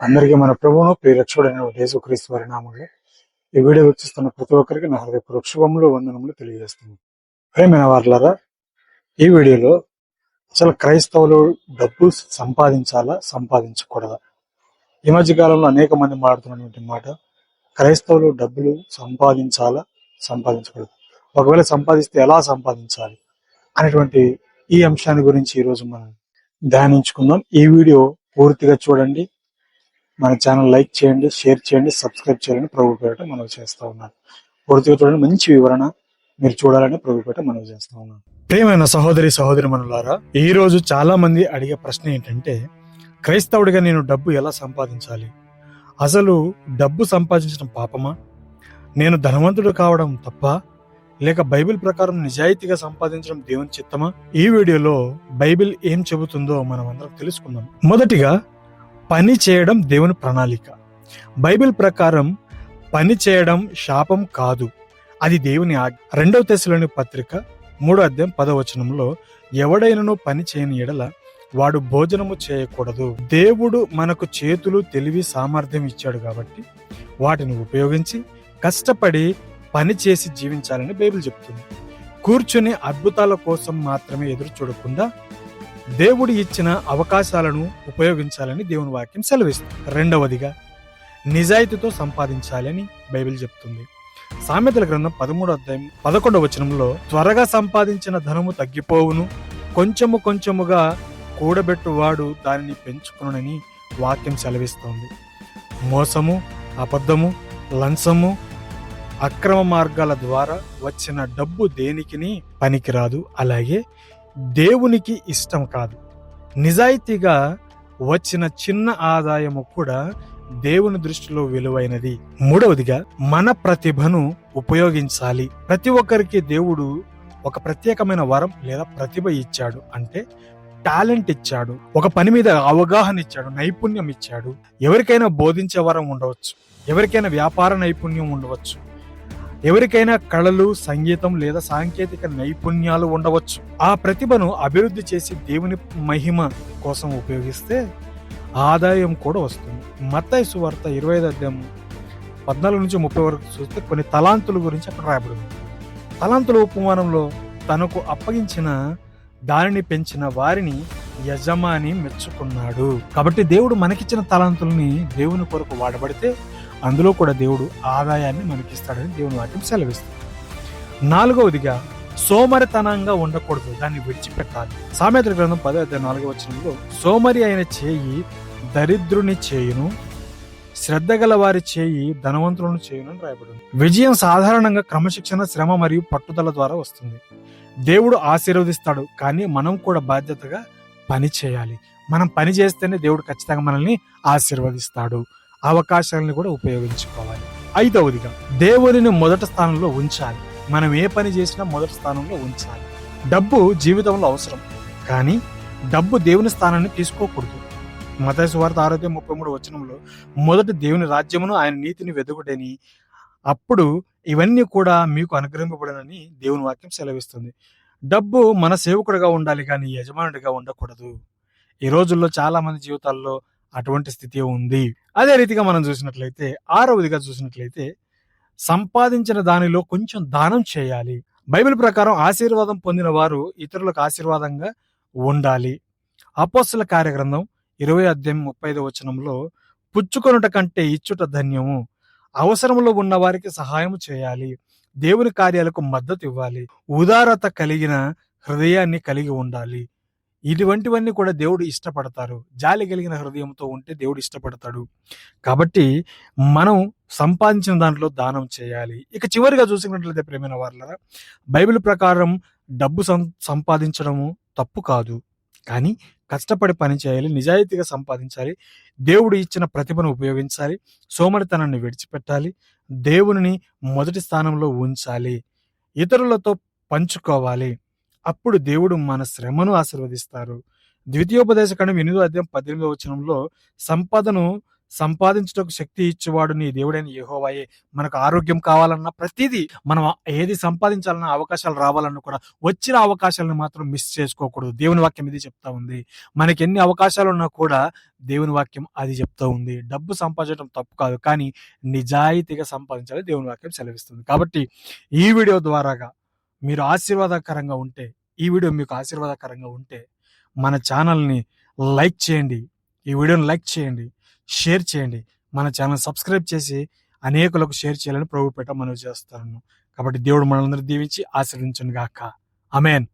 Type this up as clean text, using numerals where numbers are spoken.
అందరికీ మన ప్రభువును ప్రియరక్షకుడైన యేసుక్రీస్తు వారి నామములో ఈ వీడియో వీక్షిస్తున్న ప్రతి ఒక్కరికి నా హృదయపూర్వక శుభములు వందనములు తెలియజేస్తున్నాను. ప్రియమైన వారలారా, ఈ వీడియోలో అసలు క్రైస్తవులు డబ్బు సంపాదించాలా సంపాదించకూడదా? ఈ మధ్య కాలంలో అనేక మంది మాట్లాడుతున్నటువంటి మాట, క్రైస్తవులు డబ్బులు సంపాదించాలా సంపాదించకూడదు, ఒకవేళ సంపాదిస్తే ఎలా సంపాదించాలి అనేటువంటి ఈ అంశాన్ని గురించి ఈరోజు మనం ధ్యానించుకుందాం. ఈ వీడియో పూర్తిగా చూడండి. మన ఛానల్ లైక్ చేయండి, షేర్ చేయండి, సబ్స్క్రైబ్ చేయాలని ప్రభు పేరిట మనవి చేస్తా ఉన్నాను. పూర్తిగా చూడండి, మంచి వివరణ మీరు చూడాలని ప్రభు పేరిట మనవి చేస్తా ఉన్నాను. ప్రియమైన సహోదరి మనులారా, ఈ రోజు చాలా మంది అడిగే ప్రశ్న ఏంటంటే, క్రైస్తవుడిగా నేను డబ్బు ఎలా సంపాదించాలి? అసలు డబ్బు సంపాదించడం పాపమా? నేను ధనవంతుడు కావడం తప్ప? లేక బైబిల్ ప్రకారం నిజాయితీగా సంపాదించడం దేవుని చిత్తమా? ఈ వీడియోలో బైబిల్ ఏం చెబుతుందో మనం అందరం తెలుసుకుందాం. మొదటిగా, పని చేయడం దేవుని ప్రణాళిక. బైబిల్ ప్రకారం పని చేయడం శాపం కాదు, అది దేవుని ఆజ్ఞ. 2వ తెస్సలోని పత్రిక 3వ అధ్యాయం 10వ వచనంలో, ఎవడైనను పని చేయని ఎడల వాడు భోజనము చేయకూడదు. దేవుడు మనకు చేతులు, తెలివి, సామర్థ్యం ఇచ్చాడు కాబట్టి వాటిని ఉపయోగించి కష్టపడి పని చేసి జీవించాలని బైబిల్ చెప్తుంది. కూర్చుని అద్భుతాల కోసం మాత్రమే ఎదురు చూడకుండా దేవుడు ఇచ్చిన అవకాశాలను ఉపయోగించాలని దేవుని వాక్యం సెలవిస్తుంది. రెండవదిగా, నిజాయితీతో సంపాదించాలని బైబిల్ చెప్తుంది. సామెతల గ్రంథం 13వ అధ్యాయం 11వ వచనంలో, త్వరగా సంపాదించిన ధనము తగ్గిపోవును, కొంచెము కొంచెముగా కూడబెట్టువాడు దానిని పెంచుకునని వాక్యం సెలవిస్తోంది. మోసము, అబద్ధము, లంచము, అక్రమ మార్గాల ద్వారా వచ్చిన డబ్బు దేనికిని పనికిరాదు, అలాగే దేవునికి ఇష్టం కాదు. నిజాయితీగా వచ్చిన చిన్న ఆదాయము కూడా దేవుని దృష్టిలో విలువైనది. మూడవదిగా, మన ప్రతిభను ఉపయోగించాలి. ప్రతి ఒక్కరికి దేవుడు ఒక ప్రత్యేకమైన వరం లేదా ప్రతిభ ఇచ్చాడు, అంటే టాలెంట్ ఇచ్చాడు, ఒక పని మీద అవగాహన ఇచ్చాడు, నైపుణ్యం ఇచ్చాడు. ఎవరికైనా బోధించే వరం ఉండవచ్చు, ఎవరికైనా వ్యాపార నైపుణ్యం ఉండవచ్చు, ఎవరికైనా కళలు, సంగీతం లేదా సాంకేతిక నైపుణ్యాలు ఉండవచ్చు. ఆ ప్రతిభను అభివృద్ధి చేసి దేవుని మహిమ కోసం ఉపయోగిస్తే ఆదాయం కూడా వస్తుంది. మత్తయి సువార్త 25వ అధ్యాయం 14 నుంచి 30 వరకు చూస్తే కొన్ని తలాంతుల గురించి అక్కడ రాయబడింది. తలాంతుల ఉపమానంలో తనకు అప్పగించిన దానిని పెంచిన వారిని యజమాని మెచ్చుకున్నాడు. కాబట్టి దేవుడు మనకిచ్చిన తలాంతుల్ని దేవుని కొరకు వాడబడితే అందులో కూడా దేవుడు ఆదాయాన్ని మనకిస్తాడని దేవుని వాక్యం సెలవిస్తుంది. 4వదిగా, సోమరితనంగా ఉండకూడదు, దాన్ని విడిచిపెట్టాలి. సామెతల గ్రంథం 10వ అధ్యాయం 4వ వచనంలో, సోమరి అయిన చేయి దరిద్రుని చేయును, శ్రద్ధ గల వారి చేయి ధనవంతులను చేయును అని రాయబడింది. విజయం సాధారణంగా క్రమశిక్షణ, శ్రమ మరియు పట్టుదల ద్వారా వస్తుంది. దేవుడు ఆశీర్వదిస్తాడు, కానీ మనం కూడా బాధ్యతగా పని చేయాలి. మనం పని చేస్తేనే దేవుడు ఖచ్చితంగా మనల్ని ఆశీర్వదిస్తాడు. అవకాశాలను కూడా ఉపయోగించుకోవాలి. 5వదిగా, దేవునిని మొదటి స్థానంలో ఉంచాలి. మనం ఏ పని చేసినా మొదటి స్థానంలో ఉంచాలి. డబ్బు జీవితంలో అవసరం, కానీ డబ్బు దేవుని స్థానాన్ని తీసుకోకూడదు. మత్తయి సువార్త 6వ అధ్యాయం 33వ వచనంలో, మొదటి దేవుని రాజ్యమును ఆయన నీతిని వెదుకుడని, అప్పుడు ఇవన్నీ కూడా మీకు అనుగ్రహింపబడనని దేవుని వాక్యం సెలవిస్తుంది. డబ్బు మన సేవకుడిగా ఉండాలి, కానీ యజమానుడిగా ఉండకూడదు. ఈ రోజుల్లో చాలా మంది జీవితాల్లో అటువంటి స్థితి ఉంది. అదే రీతిగా మనం చూసినట్లయితే 6వదిగా చూసినట్లయితే, సంపాదించిన దానిలో కొంచెం దానం చేయాలి. బైబిల్ ప్రకారం ఆశీర్వాదం పొందిన వారు ఇతరులకు ఆశీర్వాదంగా ఉండాలి. అపోస్తల కార్యగ్రంథం 20వ అధ్యాయం 35వ వచనంలో, పుచ్చుకొనుట కంటే ఇచ్చుట ధన్యము, అవసరంలో ఉన్న వారికి సహాయం చేయాలి, దేవుని కార్యాలకు మద్దతు ఇవ్వాలి, ఉదారత కలిగిన హృదయాన్ని కలిగి ఉండాలి. ఇటువంటివన్నీ కూడా దేవుడు ఇష్టపడతారు. జాలి కలిగిన హృదయంతో ఉంటే దేవుడు ఇష్టపడతాడు. కాబట్టి మనం సంపాదించిన దాంట్లో దానం చేయాలి. ఇక చివరిగా చూసినట్లయితే ప్రియమైన వారలారా, బైబిల్ ప్రకారం డబ్బు సంపాదించడము తప్పు కాదు, కానీ కష్టపడి పని చేయాలి, నిజాయితీగా సంపాదించాలి, దేవుడు ఇచ్చిన ప్రతిభను ఉపయోగించాలి, సోమరితనాన్ని విడిచిపెట్టాలి, దేవుని మొదటి స్థానంలో ఉంచాలి, ఇతరులతో పంచుకోవాలి. అప్పుడు దేవుడు మన శ్రమను ఆశీర్వదిస్తారు. ద్వితీయోపదేశకాండం 8వ అధ్యాయం 18వ వచనంలో, సంపదను సంపాదించుటకు శక్తి ఇచ్చేవాడు నీ దేవుడైన యెహోవాయే. మనకు ఆరోగ్యం కావాలన్నా ప్రతిదీ మనం ఏది సంపాదించాలన్నా అవకాశాలు రావాలన్నా కూడా వచ్చిన అవకాశాలను మాత్రం మిస్ చేసుకోకూడదు. దేవుని వాక్యం ఇది చెప్తా ఉంది. మనకి ఎన్ని అవకాశాలు ఉన్నా కూడా దేవుని వాక్యం అది చెప్తా ఉంది. డబ్బు సంపాదించడం తప్పు కాదు, కానీ నిజాయితీగా సంపాదించాలి దేవుని వాక్యం సెలవిస్తుంది. కాబట్టి ఈ వీడియో ద్వారాగా మీరు ఆశీర్వాదకరంగా ఉంటే, ఈ వీడియో మీకు ఆశీర్వాదకరంగా ఉంటే మన ఛానల్ని లైక్ చేయండి, ఈ వీడియోని లైక్ చేయండి, షేర్ చేయండి, మన ఛానల్ సబ్స్క్రైబ్ చేసి అనేకులకు షేర్ చేయాలని ప్రభుపేట మనవి చేస్తాను. కాబట్టి దేవుడు మనల్ని దీవించి ఆశీర్వదించును గాక. ఆమేన్.